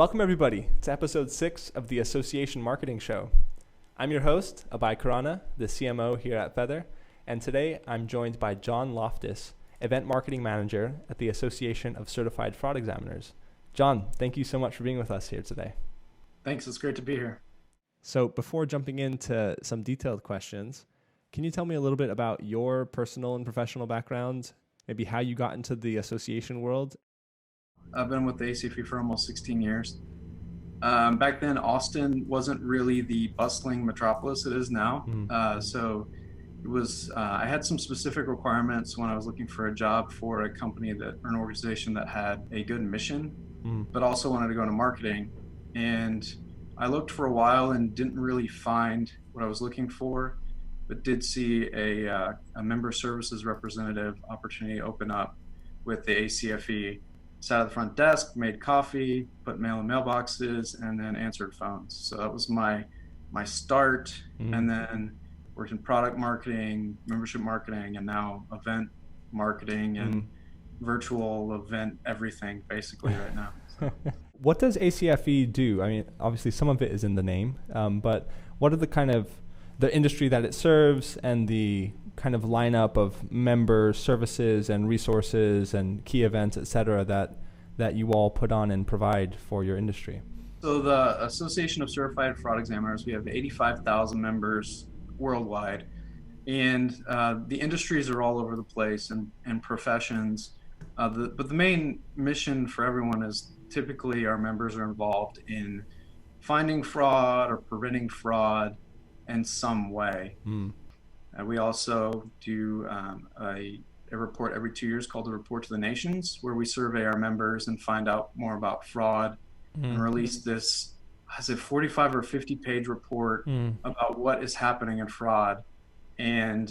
Welcome everybody to episode 6 of the Association Marketing Show. I'm your host, Abhay Khurana, the CMO here at Feathr, and today I'm joined by John Loftis, Event Marketing Manager at the Association of Certified Fraud Examiners. John, thank you so much for being with us here today. Thanks, it's great to be here. So before jumping into some detailed questions, can you tell me a little bit about your personal and professional background, maybe how you got into the association world? I've been with the ACFE for almost 16 years. Back then, Austin wasn't really the bustling metropolis it is now. So it was, I had some specific requirements when I was looking for a job for a company or an organization that had a good mission, but also wanted to go into marketing. And I looked for a while and didn't really find what I was looking for, but did see a member services representative opportunity open up with the ACFE. Sat at the front desk, made coffee, put mail in mailboxes, and then answered phones. So that was my start, and then worked in product marketing, membership marketing, and now event marketing and virtual event everything basically right now. So. What does ACFE do? I mean, obviously some of it is in the name, but what are the industry that it serves and the kind of lineup of member services and resources and key events, et cetera, that you all put on and provide for your industry? So the Association of Certified Fraud Examiners, we have 85,000 members worldwide, and the industries are all over the place and professions. But the main mission for everyone is typically our members are involved in finding fraud or preventing fraud in some way. We also do a report every 2 years called the Report to the Nations, where we survey our members and find out more about fraud and release this, 45 or 50 page report about what is happening in fraud. And,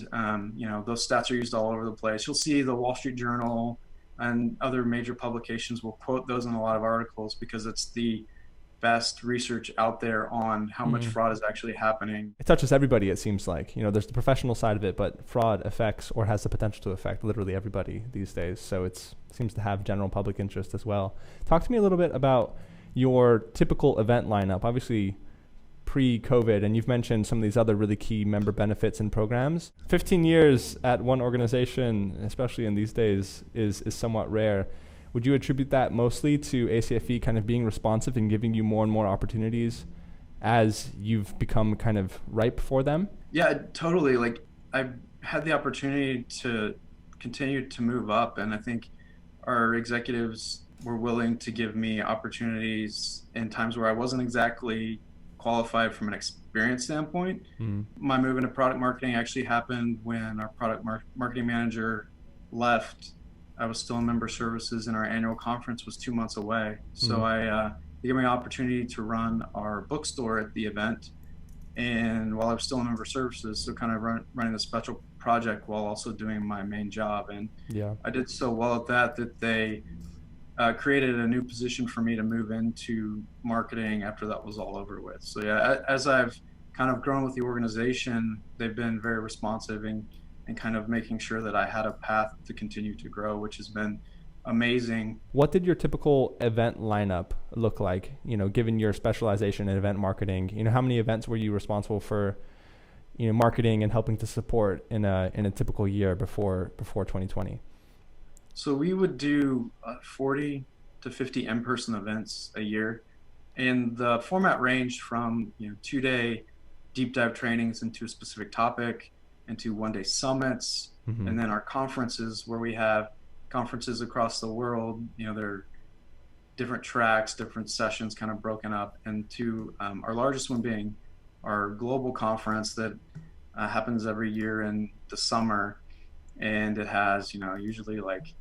those stats are used all over the place. You'll see the Wall Street Journal and other major publications will quote those in a lot of articles because it's the best research out there on how much fraud is actually happening. It touches everybody, it seems like. There's the professional side of it, but fraud affects or has the potential to affect literally everybody these days. So it seems to have general public interest as well. Talk to me a little bit about your typical event lineup, obviously pre-COVID, and you've mentioned some of these other really key member benefits and programs. 15 years at one organization, especially in these days, is somewhat rare. Would you attribute that mostly to ACFE kind of being responsive and giving you more and more opportunities as you've become kind of ripe for them? Yeah, totally. Like I've had the opportunity to continue to move up, and I think our executives were willing to give me opportunities in times where I wasn't exactly qualified from an experience standpoint. My move into product marketing actually happened when our product marketing manager left. I was still in member services and our annual conference was 2 months away. So they gave me an opportunity to run our bookstore at the event. And while I was still in member services, so kind of running the special project while also doing my main job. And I did so well at that they created a new position for me to move into marketing after that was all over with. So as I've kind of grown with the organization, they've been very responsive and kind of making sure that I had a path to continue to grow, which has been amazing. What did your typical event lineup look like, given your specialization in event marketing? How many events were you responsible for, marketing and helping to support in a typical year before 2020? So we would do 40 to 50 in-person events a year. And the format ranged from, 2-day deep dive trainings into a specific topic, into one-day summits, and then our conferences where we have conferences across the world. There are different tracks, different sessions kind of broken up, and to our largest one being our global conference that happens every year in the summer, and it has usually like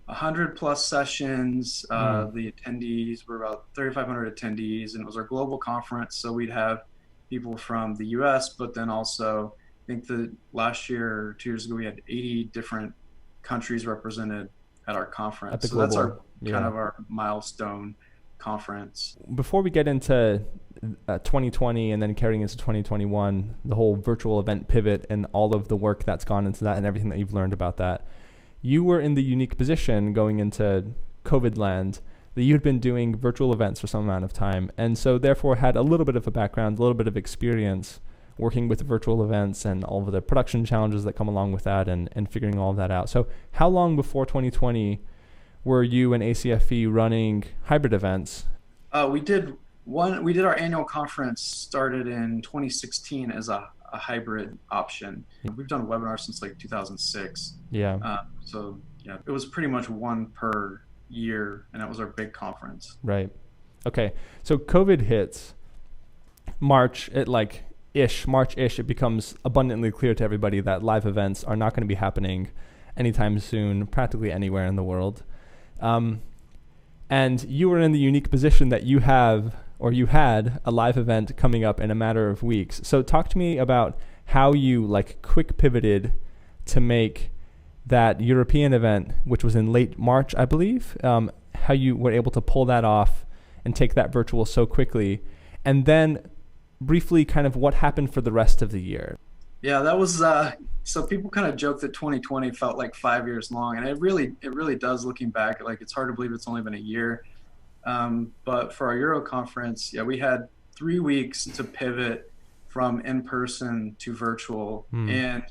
100 plus sessions. The attendees were about 3,500 attendees, and it was our global conference, so we'd have people from the US, but then also I think that last year or 2 years ago, we had 80 different countries represented at our conference. So that's our kind of our milestone conference. Before we get into 2020 and then carrying into 2021, the whole virtual event pivot and all of the work that's gone into that and everything that you've learned about that, you were in the unique position going into COVID land that you had been doing virtual events for some amount of time, and so therefore had a little bit of a background, a little bit of experience working with virtual events and all of the production challenges that come along with that, and figuring all of that out. So how long before 2020 were you and ACFE running hybrid events? We did our annual conference started in 2016 as a hybrid option. We've done webinars since like 2006. Yeah. So yeah, it was pretty much one per year, and that was our big conference. Right. Okay. So COVID hits March at March-ish, it becomes abundantly clear to everybody that live events are not going to be happening anytime soon, practically anywhere in the world. And you were in the unique position that you had a live event coming up in a matter of weeks. So talk to me about how you quick pivoted to make that European event, which was in late March, I believe, how you were able to pull that off and take that virtual so quickly. And then briefly kind of what happened for the rest of the year. Yeah, that was so people kind of joke that 2020 felt like 5 years long, and it really does, looking back. Like, it's hard to believe it's only been a year. But for our Euro conference, yeah, we had 3 weeks to pivot from in-person to virtual, and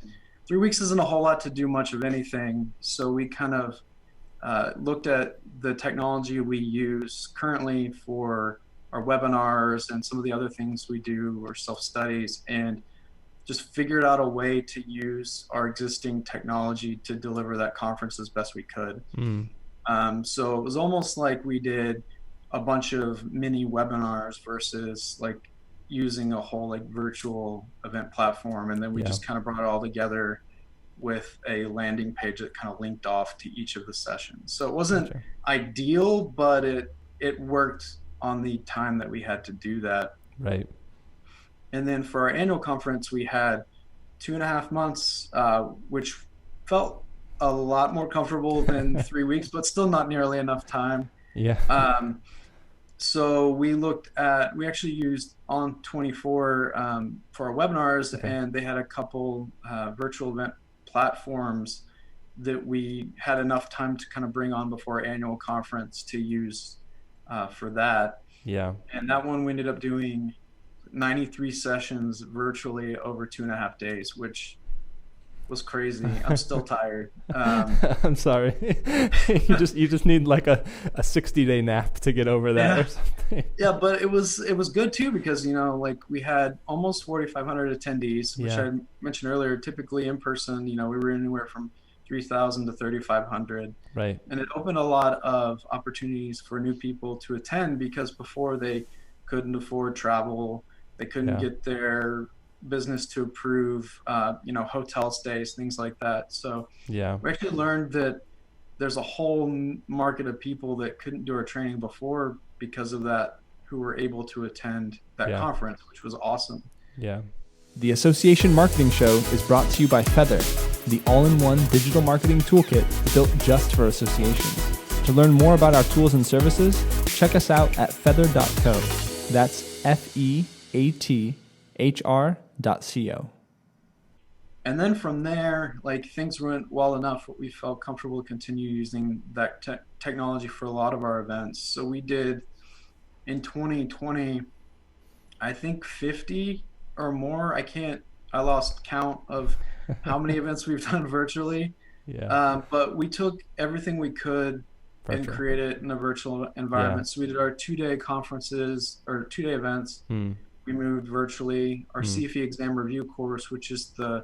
3 weeks isn't a whole lot to do much of anything. So we kind of looked at the technology we use currently for our webinars and some of the other things we do, or self-studies, and just figured out a way to use our existing technology to deliver that conference as best we could. So it was almost like we did a bunch of mini webinars versus using a whole virtual event platform, and then we just kind of brought it all together with a landing page that kind of linked off to each of the sessions. So it wasn't ideal, but it worked on the time that we had to do that. Right. And then for our annual conference, we had 2.5 months, which felt a lot more comfortable than 3 weeks, but still not nearly enough time. Yeah. So we actually used On24 for our webinars, and they had a couple virtual event platforms that we had enough time to kind of bring on before our annual conference to use for that. Yeah. And that one we ended up doing 93 sessions virtually over 2.5 days, which was crazy. I'm still tired. I'm sorry. you just need a 60-day nap to get over that or something. Yeah, but it was good too, because we had almost 4,500 attendees, which I mentioned earlier. Typically in person, we were anywhere from 3,000 to 3,500. Right. And it opened a lot of opportunities for new people to attend, because before they couldn't afford travel, they couldn't get their business to approve, hotel stays, things like that. So we actually learned that there's a whole market of people that couldn't do our training before because of that, who were able to attend that conference, which was awesome. Yeah. The Association Marketing Show is brought to you by Feathr, the all-in-one digital marketing toolkit built just for associations. To learn more about our tools and services, check us out at feathr.co. That's FEATHR.co. And then from there, things went well enough that we felt comfortable to continue using that technology for a lot of our events. So we did, in 2020, I think 50 or more. I lost count of how many events we've done virtually. But we took everything we could and created it in a virtual environment. So we did our 2-day conferences, or 2-day events. We moved virtually. Our CFE exam review course, which is the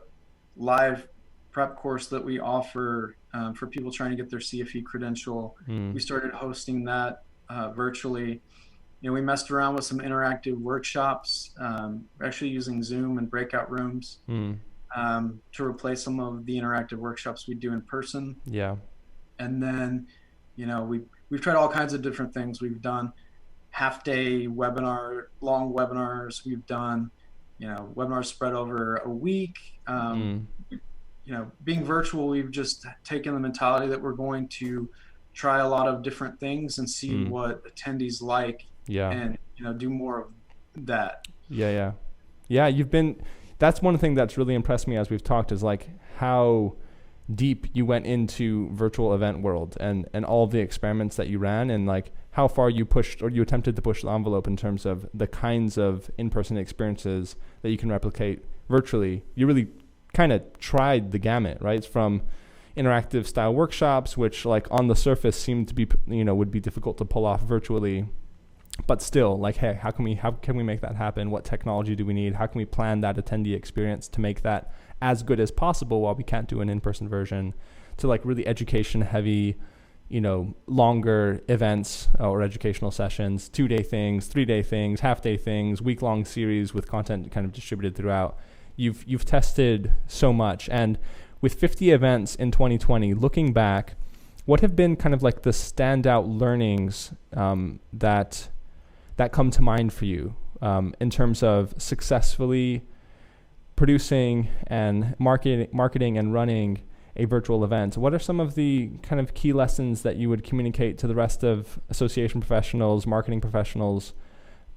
live prep course that we offer for people trying to get their CFE credential. We started hosting that virtually. We messed around with some interactive workshops, actually using Zoom and breakout rooms to replace some of the interactive workshops we do in person. Yeah. And then, we've tried all kinds of different things. We've done half-day long webinars. We've done, webinars spread over a week. Being virtual, we've just taken the mentality that we're going to try a lot of different things and see what attendees like. And do more of that. Yeah. That's one thing that's really impressed me as we've talked, is how deep you went into virtual event world and all of the experiments that you ran, and like how far you pushed or you attempted to push the envelope in terms of the kinds of in-person experiences that you can replicate virtually. You really kind of tried the gamut, right? From interactive style workshops, which like on the surface seemed to be, would be difficult to pull off virtually, but still like, hey, how can we make that happen? What technology do we need? How can we plan that attendee experience to make that as good as possible while we can't do an in-person version, to like really education heavy, longer events or educational sessions, 2-day things, 3-day things, half-day things, week-long series with content kind of distributed throughout. You've tested so much. And with 50 events in 2020, looking back, what have been kind of like the standout learnings that come to mind for you in terms of successfully producing and marketing and running a virtual event? What are some of the kind of key lessons that you would communicate to the rest of association professionals, marketing professionals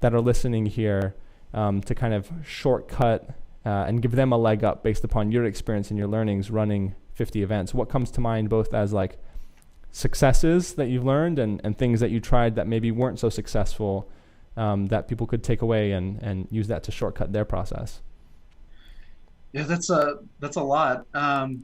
that are listening here to kind of shortcut and give them a leg up based upon your experience and your learnings running 50 events? What comes to mind both as like successes that you've learned and things that you tried that maybe weren't so successful that people could take away and use that to shortcut their process? Yeah, that's a lot.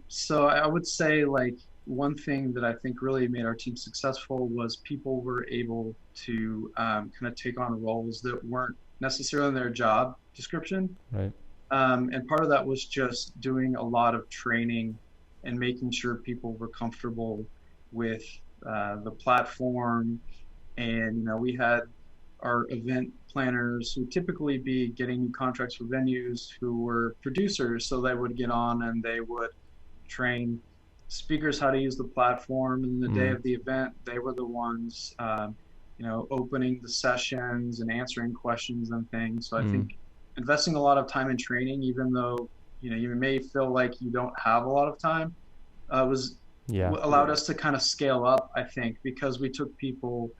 So I would say like one thing that I think really made our team successful was people were able to kind of take on roles that weren't necessarily in their job description. Right. And part of that was just doing a lot of training and making sure people were comfortable with the platform. And, we had our event planners who typically be getting new contracts for venues who were producers. So they would get on and they would train speakers how to use the platform. And the day of the event, they were the ones, opening the sessions and answering questions and things. So I think investing a lot of time in training, even though, you may feel like you don't have a lot of time, allowed us to kind of scale up, I think, because we took people,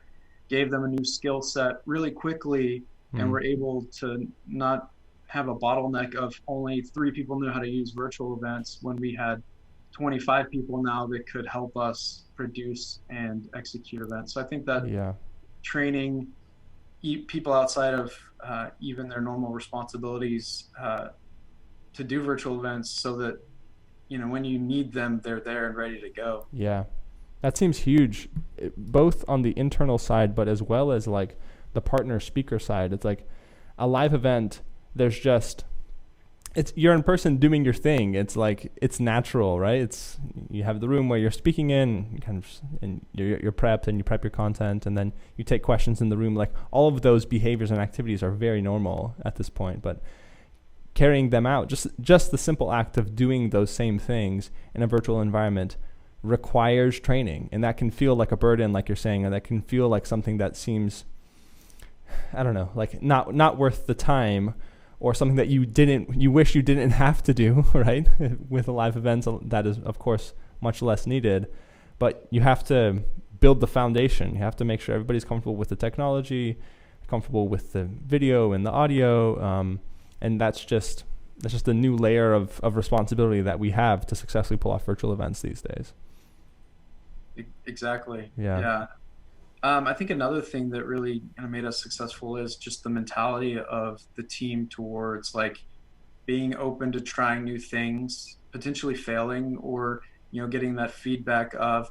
gave them a new skill set really quickly, and were able to not have a bottleneck of only 3 people knew how to use virtual events when we had 25 people now that could help us produce and execute events. So I think that training people outside of even their normal responsibilities to do virtual events so that, when you need them, they're there and ready to go. Yeah. That seems huge, both on the internal side, but as well as like the partner speaker side. It's like a live event. You're in person doing your thing. It's like, it's natural, right? You have the room where you're speaking in, and you're prepped and you prep your content, and then you take questions in the room. Like all of those behaviors and activities are very normal at this point, but carrying them out, just the simple act of doing those same things in a virtual environment requires training, and that can feel like a burden, like you're saying, and that can feel like something that seems, I don't know, like not worth the time, or something that you wish you didn't have to do, right? With a live event, that is of course much less needed, but you have to build the foundation. You have to make sure everybody's comfortable with the technology, comfortable with the video and the audio, and that's just a new layer of responsibility that we have to successfully pull off virtual events these days. Exactly. Yeah. I think another thing that really kind of made us successful is just the mentality of the team towards like being open to trying new things, potentially failing, or, getting that feedback of,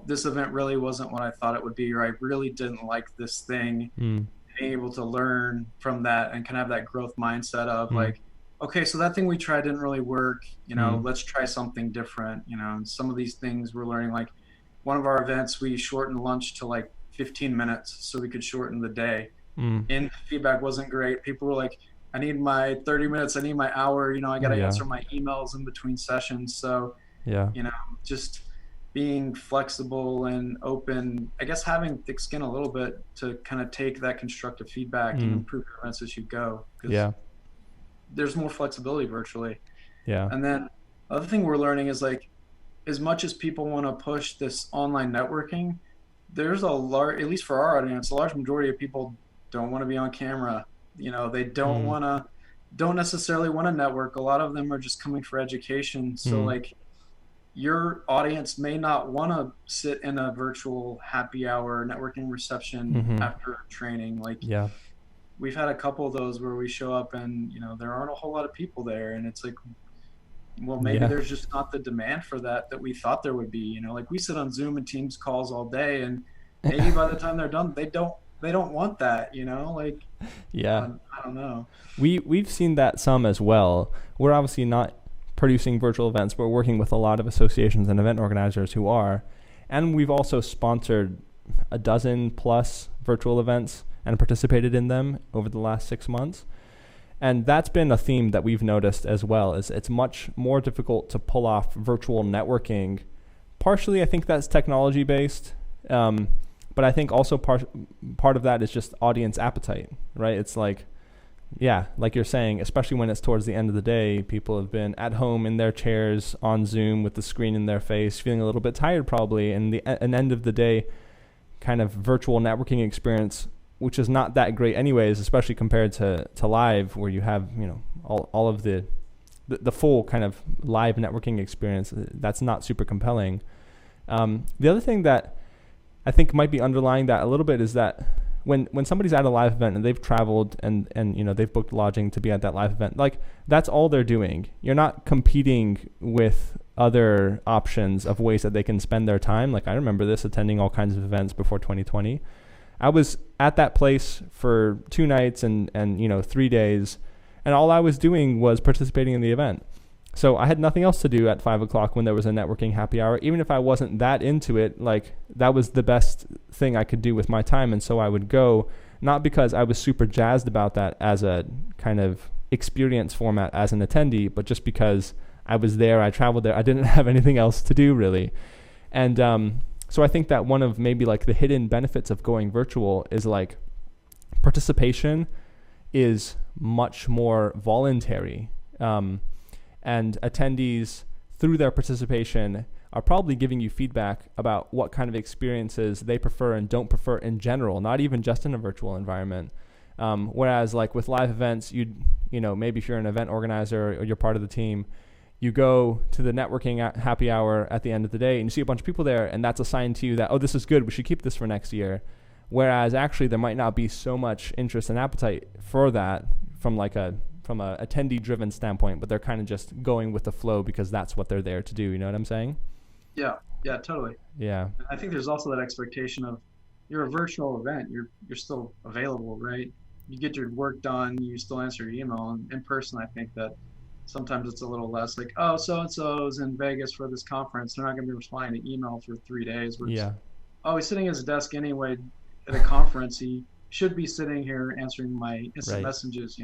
this event really wasn't what I thought it would be, or I really didn't like this thing. Being able to learn from that and kind of have that growth mindset of like, okay, so that thing we tried didn't really work, let's try something different, and some of these things we're learning, like one of our events, we shortened lunch to like 15 minutes so we could shorten the day. And feedback wasn't great. People were like, I need my 30 minutes, I need my hour, I got to answer my emails in between sessions. So, just being flexible and open, I guess having thick skin a little bit to kind of take that constructive feedback and improve your events as you go. There's more flexibility virtually. And then the other thing we're learning is like, as much as people want to push this online networking, there's a large, at least for our audience, a large majority of people don't want to be on camera. They don't necessarily want to network. A lot of them are just coming for education. So like, your audience may not want to sit in a virtual happy hour networking reception after training. Like, Yeah. we've had a couple of those where we show up and, there aren't a whole lot of people there. And it's like, well, maybe there's just not the demand for that we thought there would be. Like, we sit on Zoom and Teams calls all day, and maybe by the time they're done, they don't want that, like, Yeah. I don't know. We've seen that some as well. We're obviously not producing virtual events. We're working with a lot of associations and event organizers who are, and we've also sponsored a dozen plus virtual events and participated in them over the last 6 months. And that's been a theme that we've noticed as well, is it's much more difficult to pull off virtual networking. Partially, I think that's technology based, but I think also part of that is just audience appetite, right? It's like, yeah, like you're saying, especially when it's towards the end of the day, people have been at home in their chairs on Zoom with the screen in their face, feeling a little bit tired probably, and an end of the day kind of virtual networking experience, which is not that great anyways, especially compared to live, where you have, all of the full kind of live networking experience. That's not super compelling. The other thing that I think might be underlying that a little bit is that when somebody's at a live event and they've traveled and they've booked lodging to be at that live event, like, that's all they're doing. You're not competing with other options of ways that they can spend their time. Like, I remember this, attending all kinds of events before 2020. I was at that place for 2 nights and 3 days, and all I was doing was participating in the event. So I had nothing else to do at 5 o'clock when there was a networking happy hour. Even if I wasn't that into it, like, that was the best thing I could do with my time. And so I would go, not because I was super jazzed about that as a kind of experience format as an attendee, but just because I was there, I traveled there, I didn't have anything else to do really. And so I think that one of maybe like the hidden benefits of going virtual is like participation is much more voluntary. And attendees, through their participation, are probably giving you feedback about what kind of experiences they prefer and don't prefer in general, not even just in a virtual environment. Whereas like with live events, maybe if you're an event organizer or you're part of the team, you go to the networking happy hour at the end of the day and you see a bunch of people there, and that's assigned to you that, oh, this is good, we should keep this for next year. Whereas actually there might not be so much interest and appetite for that from a attendee driven standpoint, but they're kind of just going with the flow because that's what they're there to do. You know what I'm saying? Yeah, totally. Yeah. I think there's also that expectation of, you're a virtual event, you're still available, right? You get your work done, you still answer your email. And in person, I think that sometimes it's a little less like, oh, so-and-so's in Vegas for this conference, they're not going to be replying to email for 3 days. Yeah. Oh, he's sitting at his desk anyway at a conference. He should be sitting here answering my instant messages,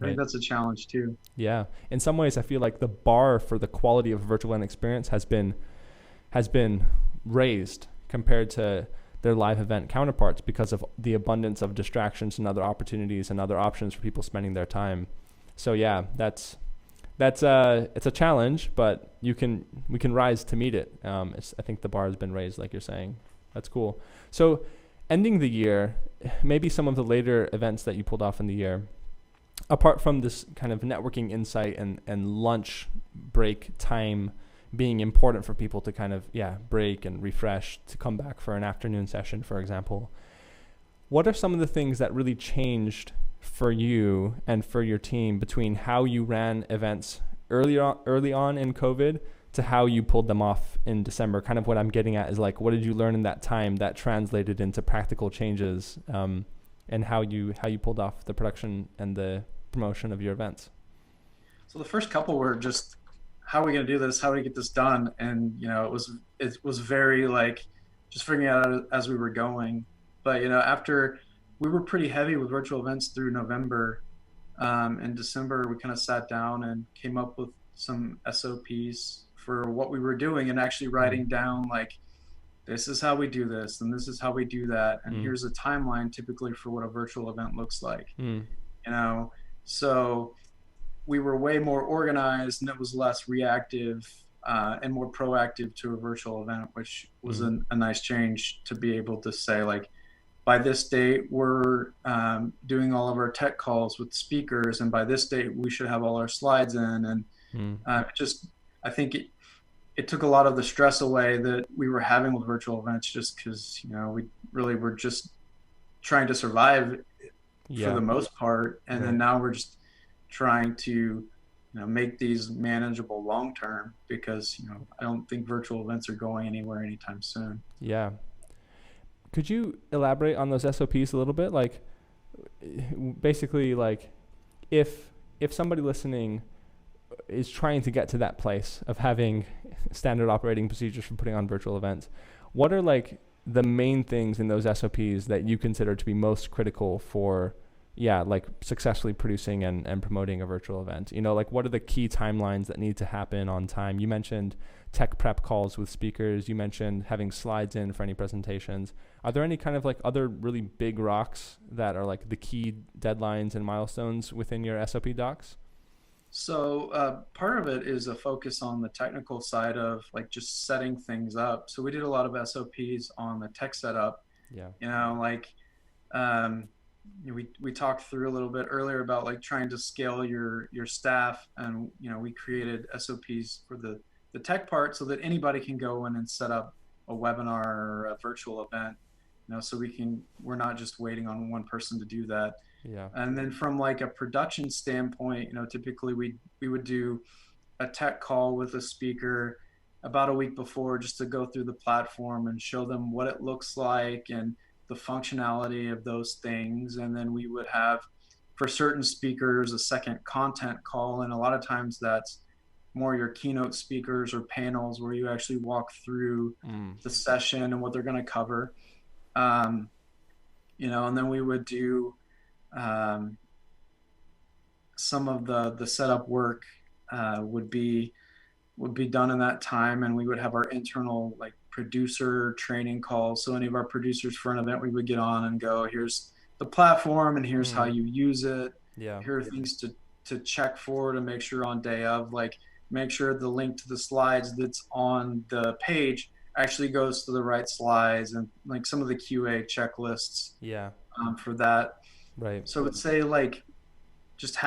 I think that's a challenge too. Yeah. In some ways, I feel like the bar for the quality of virtual event experience has been raised compared to their live event counterparts because of the abundance of distractions and other opportunities and other options for people spending their time. So yeah, it's a challenge, but we can rise to meet it. I think the bar has been raised, like you're saying. That's cool. So ending the year, maybe some of the later events that you pulled off in the year, apart from this kind of networking insight and lunch break time being important for people to kind of, break and refresh to come back for an afternoon session, for example, what are some of the things that really changed for you and for your team between how you ran events early on in COVID to how you pulled them off in December? Kind of what I'm getting at is like, what did you learn in that time that translated into practical changes, and how you pulled off the production and the promotion of your events? So the first couple were just, how are we going to do this? How do we get this done? And, it was very like just figuring it out as we were going. But, after we were pretty heavy with virtual events through November, in December, we kind of sat down and came up with some SOPs for what we were doing and actually writing down like, this is how we do this and this is how we do that. And here's a timeline typically for what a virtual event looks like, So we were way more organized and it was less reactive and more proactive to a virtual event, which was a nice change to be able to say like, by this date, we're doing all of our tech calls with speakers, and by this date, we should have all our slides in. And I think it took a lot of the stress away that we were having with virtual events, just because, we really were just trying to survive for Yeah. the most part. And then Right. now we're just trying to, make these manageable long term, because, I don't think virtual events are going anywhere anytime soon. Yeah. Could you elaborate on those SOPs a little bit? Like, basically, like, if somebody listening is trying to get to that place of having standard operating procedures for putting on virtual events, what are like the main things in those SOPs that you consider to be most critical for, like successfully producing and promoting a virtual event? Like, what are the key timelines that need to happen on time? You mentioned tech prep calls with speakers. You mentioned having slides in for any presentations. Are there any kind of like other really big rocks that are like the key deadlines and milestones within your SOP docs? So part of it is a focus on the technical side of like just setting things up. So we did a lot of SOPs on the tech setup. Yeah. Like um, we talked through a little bit earlier about like trying to scale your staff, and we created SOPs for the tech part so that anybody can go in and set up a webinar or a virtual event. So we're not just waiting on one person to do that. Yeah. And then from like a production standpoint, typically we would do a tech call with a speaker about a week before, just to go through the platform and show them what it looks like and the functionality of those things. And then we would have, for certain speakers, a second content call. And a lot of times that's more your keynote speakers or panels where you actually walk through the session and what they're going to cover. And then we would do some of the setup work would be done in that time, and we would have our internal like producer training calls. So any of our producers for an event, we would get on and go, here's the platform and here's how you use it. Yeah. Here are things to check for, to make sure on day of, like make sure the link to the slides that's on the page actually goes to the right slides, and like some of the QA checklists Yeah. for that. Right. So I would say like just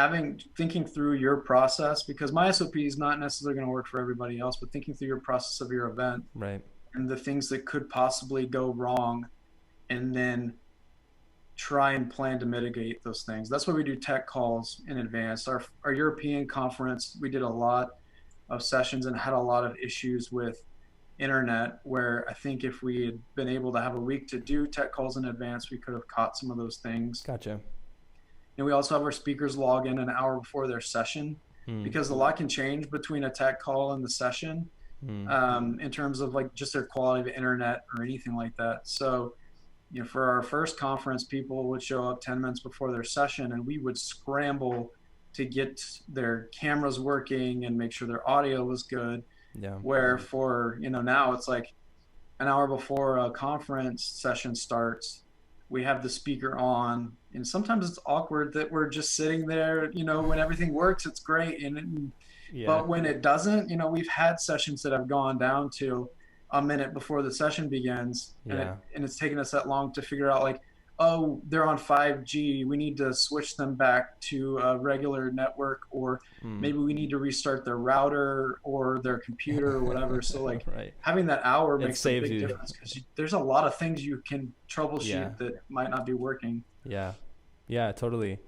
thinking through your process, because my SOP is not necessarily going to work for everybody else, but thinking through your process of your event Right. and the things that could possibly go wrong, and then try and plan to mitigate those things. That's why we do tech calls in advance. Our European conference, we did a lot of sessions and had a lot of issues with internet, where I think if we had been able to have a week to do tech calls in advance, we could have caught some of those things. Gotcha. And we also have our speakers log in an hour before their session, because a lot can change between a tech call and the session, in terms of like just their quality of internet or anything like that. So, for our first conference, people would show up 10 minutes before their session, and we would scramble to get their cameras working and make sure their audio was good. Yeah. Where for, now it's like an hour before a conference session starts, we have the speaker on, and sometimes it's awkward that we're just sitting there, when everything works, it's great. But when it doesn't, we've had sessions that have gone down to a minute before the session begins, and it's taken us that long to figure out like, oh, they're on 5G, we need to switch them back to a regular network, or maybe we need to restart their router or their computer or whatever. So like having that hour makes a big difference, because there's a lot of things you can troubleshoot that might not be working. Yeah, totally.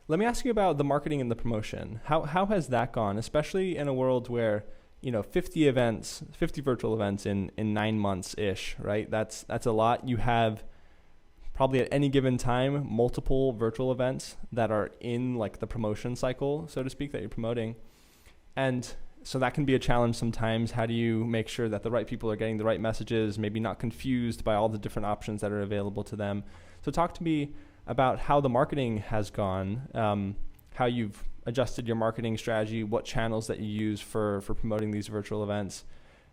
Let me ask you about the marketing and the promotion. How has that gone, especially in a world where 50 virtual events in 9 months ish, right? That's a lot. You have probably at any given time multiple virtual events that are in like the promotion cycle, so to speak, that you're promoting. And so that can be a challenge sometimes. How do you make sure that the right people are getting the right messages, maybe not confused by all the different options that are available to them? So talk to me about how the marketing has gone, how you've adjusted your marketing strategy, what channels that you use for promoting these virtual events,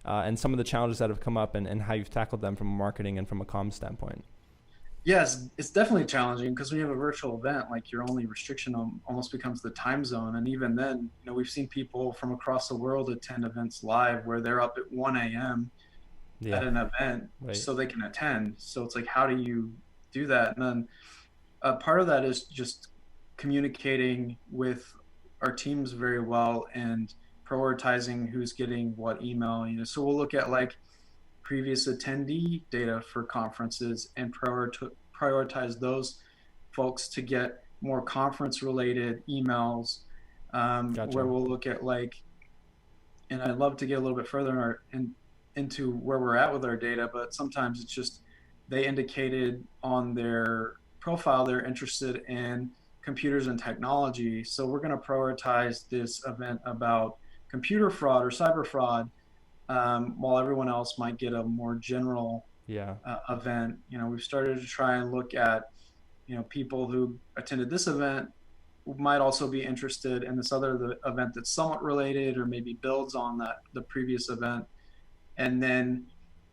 and some of the challenges that have come up, and how you've tackled them from a marketing and from a comms standpoint. Yes, it's definitely challenging, because when you have a virtual event, like your only restriction almost becomes the time zone. And even then, we've seen people from across the world attend events live where they're up at 1 a.m. at an event so they can attend. So it's like, how do you do that? And then part of that is just communicating with our teams very well and prioritizing who's getting what email. So we'll look at like previous attendee data for conferences and prioritize those folks to get more conference related emails, Gotcha. where we'll look at like, and I'd love to get a little bit further into where we're at with our data, but sometimes it's just they indicated on their profile they're interested in computers and technology. So we're going to prioritize this event about computer fraud or cyber fraud, while everyone else might get a more general event. We've started to try and look at, people who attended this event might also be interested in this other event that's somewhat related or maybe builds on the previous event. And then,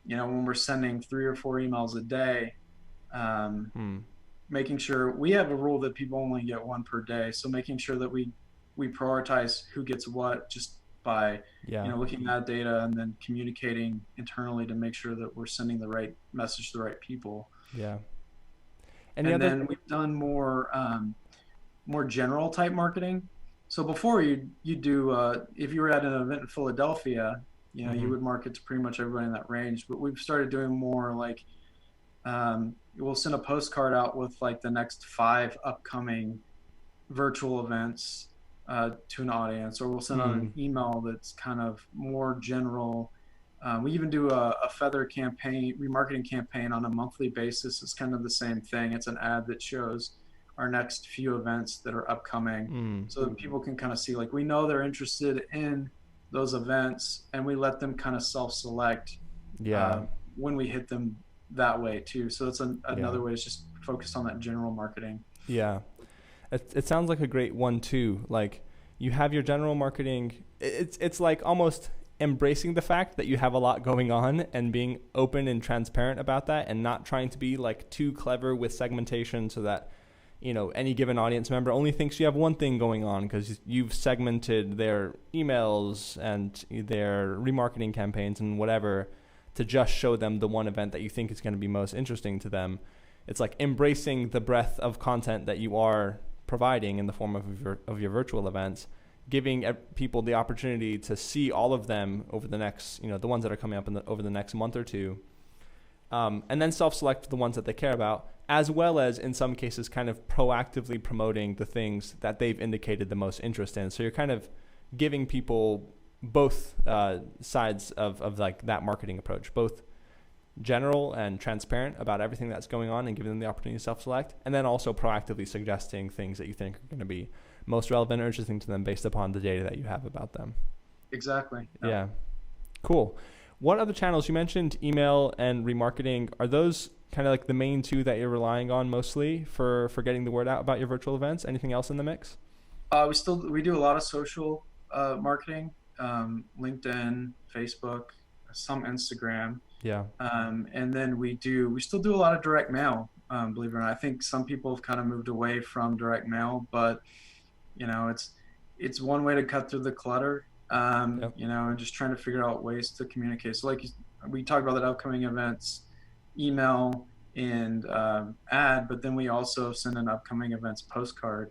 when we're sending 3 or 4 emails a day, making sure we have a rule that people only get 1 per day. So making sure that we prioritize who gets what just by, looking at data and then communicating internally to make sure that we're sending the right message to the right people. Yeah. And then we've done more general type marketing. So before you do, if you were at an event in Philadelphia, you would market to pretty much everybody in that range. But we've started doing more like, we'll send a postcard out with like the next 5 upcoming virtual events to an audience, or we'll send out an email that's kind of more general. We even do a Feathr campaign, remarketing campaign on a monthly basis. It's kind of the same thing. It's an ad that shows our next few events that are upcoming, so that people can kind of see, like, we know they're interested in those events, and we let them kind of self-select when we hit them that way too. So it's another way is just focus on that general marketing. Yeah. It sounds like a great one too. Like, you have your general marketing. It's like almost embracing the fact that you have a lot going on and being open and transparent about that, and not trying to be like too clever with segmentation so that, any given audience member only thinks you have one thing going on because you've segmented their emails and their remarketing campaigns and whatever to just show them the one event that you think is going to be most interesting to them. It's like embracing the breadth of content that you are providing in the form of your virtual events, giving people the opportunity to see all of them over the next, the ones that are coming up over the next month or two, and then self-select the ones that they care about, as well as in some cases kind of proactively promoting the things that they've indicated the most interest in. So you're kind of giving people both sides of like that marketing approach, both general and transparent about everything that's going on and giving them the opportunity to self-select, and then also proactively suggesting things that you think are going to be most relevant or interesting to them based upon the data that you have about them. Exactly. Yeah. Cool. What other channels? You mentioned email and remarketing. Are those kind of like the main 2 that you're relying on mostly for getting the word out about your virtual events? Anything else in the mix? We do a lot of social marketing, LinkedIn, Facebook, some Instagram. Yeah. And then we still do a lot of direct mail, believe it or not. I think some people have kind of moved away from direct mail, but it's one way to cut through the clutter, and just trying to figure out ways to communicate. So like we talked about that upcoming events, email and ad, but then we also send an upcoming events postcard.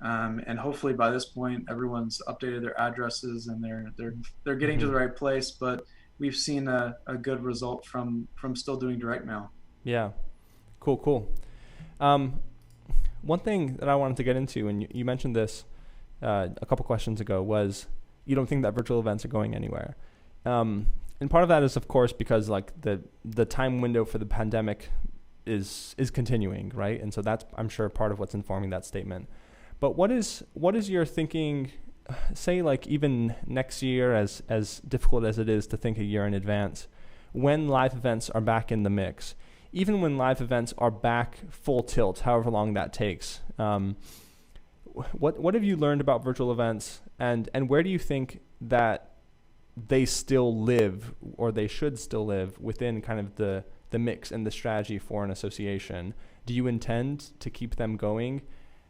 And hopefully by this point, everyone's updated their addresses and they're getting to the right place, but we've seen a good result from still doing direct mail. Yeah. Cool. One thing that I wanted to get into, and you mentioned this a couple questions ago, was you don't think that virtual events are going anywhere. And part of that is, of course, because like the time window for the pandemic is continuing, right? And so that's, I'm sure, part of what's informing that statement. But what is your thinking, say like even next year, as difficult as it is to think a year in advance, when live events are back in the mix, even when live events are back full tilt, however long that takes, what have you learned about virtual events, and where do you think that they still live, or they should still live, within kind of the mix and the strategy for an association? Do you intend to keep them going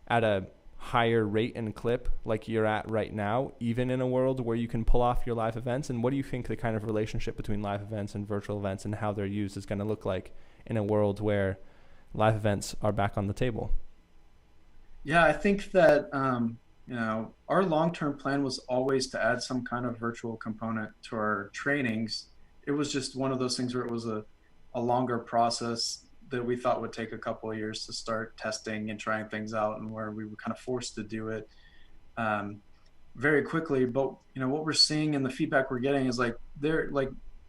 at a higher rate and clip like you're at right now, even in a world where you can pull off your live events? And what do you think the kind of relationship between live events and virtual events and how they're used is going to look like in a world where live events are back on the table? Yeah, I think that our long-term plan was always to add some kind of virtual component to our trainings. It was just one of those things where it was a longer process that we thought would take a couple of years to start testing and trying things out, and where we were kind of forced to do it very quickly. But what we're seeing and the feedback we're getting is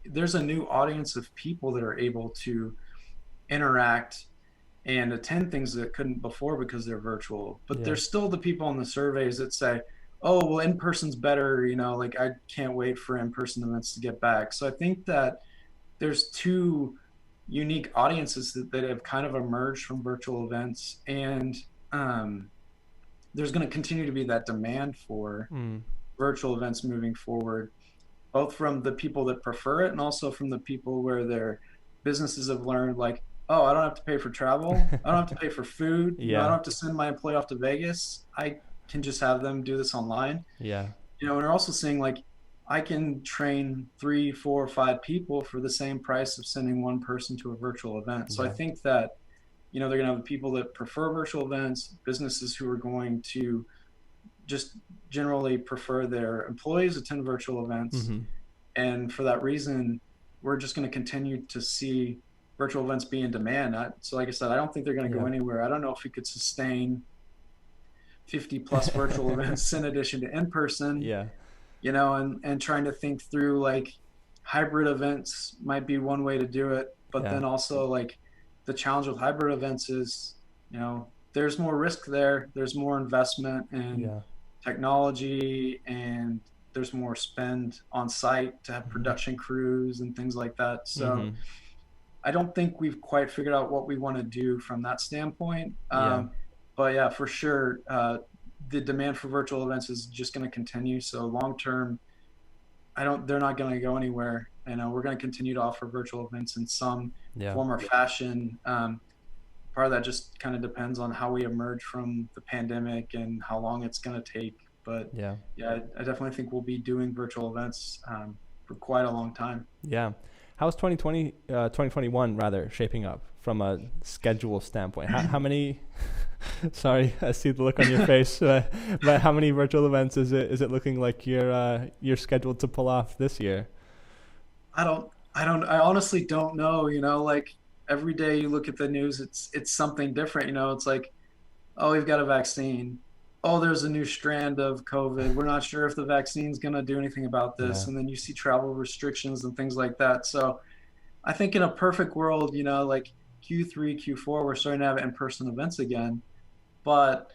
there's a new audience of people that are able to interact and attend things that couldn't before because they're virtual. But there's still the people in the surveys that say, oh, well, in person's better, I can't wait for in-person events to get back. So I think that there's two unique audiences that have kind of emerged from virtual events, and there's going to continue to be that demand for virtual events moving forward, both from the people that prefer it and also from the people where their businesses have learned, like, oh, I don't have to pay for travel. I don't have to pay for food. I don't have to send my employee off to Vegas. I can just have them do this online. Yeah. And we're also seeing, like, I can train 3, 4, 5 people for the same price of sending one person to a virtual event. So I think that, they're going to have people that prefer virtual events, businesses who are going to just generally prefer their employees attend virtual events. And for that reason, we're just going to continue to see virtual events be in demand. So like I said, I don't think they're going to go anywhere. I don't know if we could sustain 50 plus virtual events in addition to in-person. And trying to think through, like, hybrid events might be one way to do it. But then also, like, the challenge with hybrid events is, there's more risk there. There's more investment in technology, and there's more spend on site to have production crews and things like that. So I don't think we've quite figured out what we want to do from that standpoint. But yeah, for sure, the demand for virtual events is just going to continue. So long term, they're not going to go anywhere. We're going to continue to offer virtual events in some form or fashion. Part of that just kind of depends on how we emerge from the pandemic and how long it's going to take. But I definitely think we'll be doing virtual events for quite a long time. Yeah. How's 2021 rather shaping up from a schedule standpoint? How many, sorry, I see the look on your face, but how many virtual events is it looking like you're scheduled to pull off this year? I honestly don't know. Like, every day you look at the news, it's something different. It's like, oh, we've got a vaccine. Oh, there's a new strand of COVID. We're not sure if the vaccine's going to do anything about this. And then you see travel restrictions and things like that. So I think in a perfect world, like Q3, Q4, we're starting to have in-person events again. But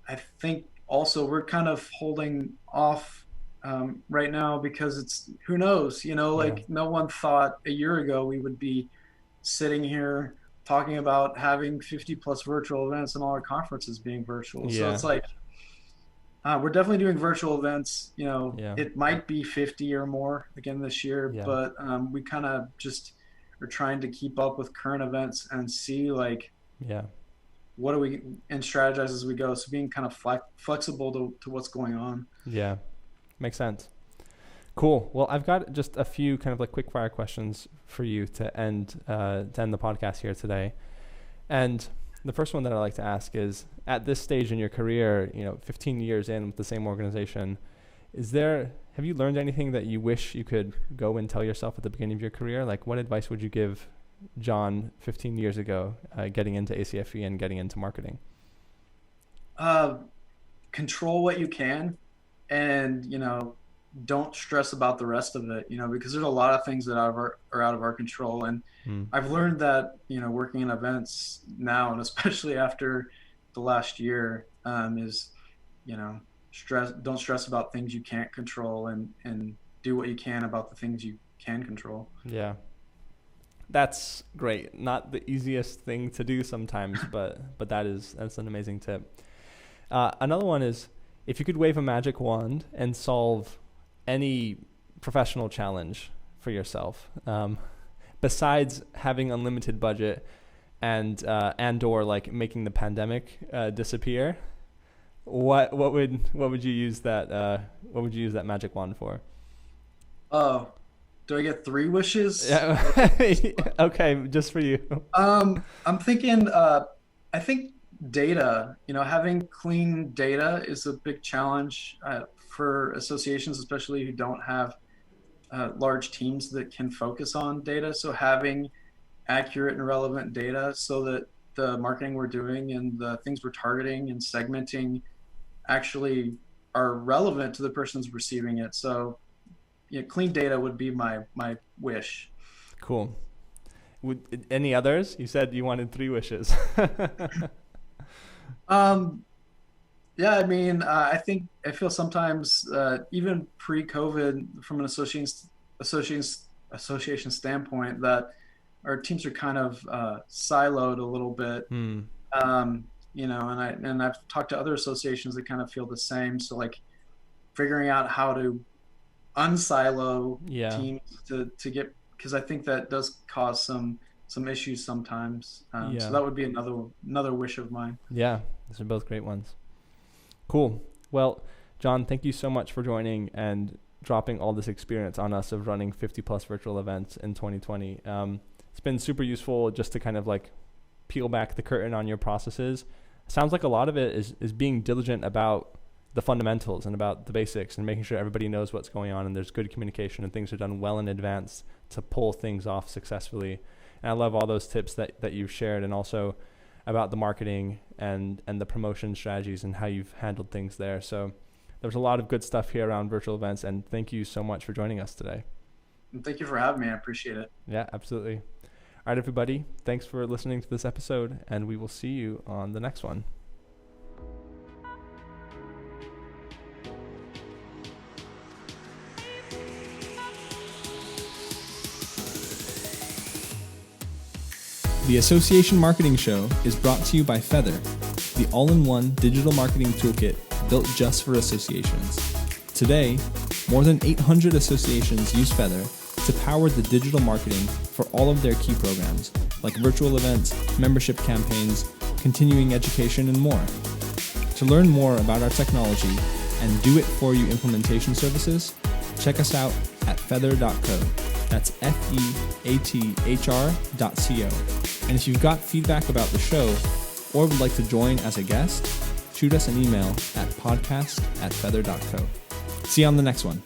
I think also we're kind of holding off right now because it's, who knows, no one thought a year ago we would be sitting here talking about having 50 plus virtual events and all our conferences being virtual. So it's like, we're definitely doing virtual events. It might be 50 or more again this year, but we kind of just are trying to keep up with current events and see, like, what do we, and strategize as we go. So being kind of flexible to what's going on. Yeah, makes sense. Cool. Well, I've got just a few kind of like quick fire questions for you to end the podcast here today. And the first one that I like to ask is, at this stage in your career, 15 years in with the same organization, have you learned anything that you wish you could go and tell yourself at the beginning of your career? Like, what advice would you give John 15 years ago, getting into ACFE and getting into marketing? Control what you can, and, don't stress about the rest of it, because there's a lot of things that are out of our control. And I've learned that, working in events now, and especially after the last year, is, don't stress about things you can't control, and do what you can about the things you can control. Yeah. That's great. Not the easiest thing to do sometimes, but that's an amazing tip. Another one is, if you could wave a magic wand and solve any professional challenge for yourself, besides having unlimited budget and or like making the pandemic disappear, what would you use that magic wand for? Oh, do I get 3 wishes? Yeah. Okay, just for you. I'm thinking, I think data, having clean data is a big challenge for associations, especially who don't have large teams that can focus on data. So having accurate and relevant data so that the marketing we're doing and the things we're targeting and segmenting actually are relevant to the person's receiving it. So clean data would be my wish. Cool. Any others? You said you wanted 3 wishes. Yeah, I mean, I feel sometimes, even pre-COVID, from an association standpoint, that our teams are kind of siloed a little bit. And I've talked to other associations that kind of feel the same. So like figuring out how to unsilo teams to get, because I think that does cause some issues sometimes. So that would be another wish of mine. Yeah, those are both great ones. Cool. Well, John, thank you so much for joining and dropping all this experience on us of running 50 plus virtual events in 2020. It's been super useful just to kind of like peel back the curtain on your processes. Sounds like a lot of it is being diligent about the fundamentals and about the basics and making sure everybody knows what's going on and there's good communication and things are done well in advance to pull things off successfully. And I love all those tips that you've shared, and also about the marketing and the promotion strategies and how you've handled things there. So there's a lot of good stuff here around virtual events, and thank you so much for joining us today. Thank you for having me. I appreciate it. Yeah, absolutely. All right, everybody. Thanks for listening to this episode, and we will see you on the next one. The Association Marketing Show is brought to you by Feathr, the all-in-one digital marketing toolkit built just for associations. Today, more than 800 associations use Feathr to power the digital marketing for all of their key programs, like virtual events, membership campaigns, continuing education, and more. To learn more about our technology and do-it-for-you implementation services, check us out at feathr.co. That's feathr.co. And if you've got feedback about the show or would like to join as a guest, shoot us an email at podcast@feathr.co. See you on the next one.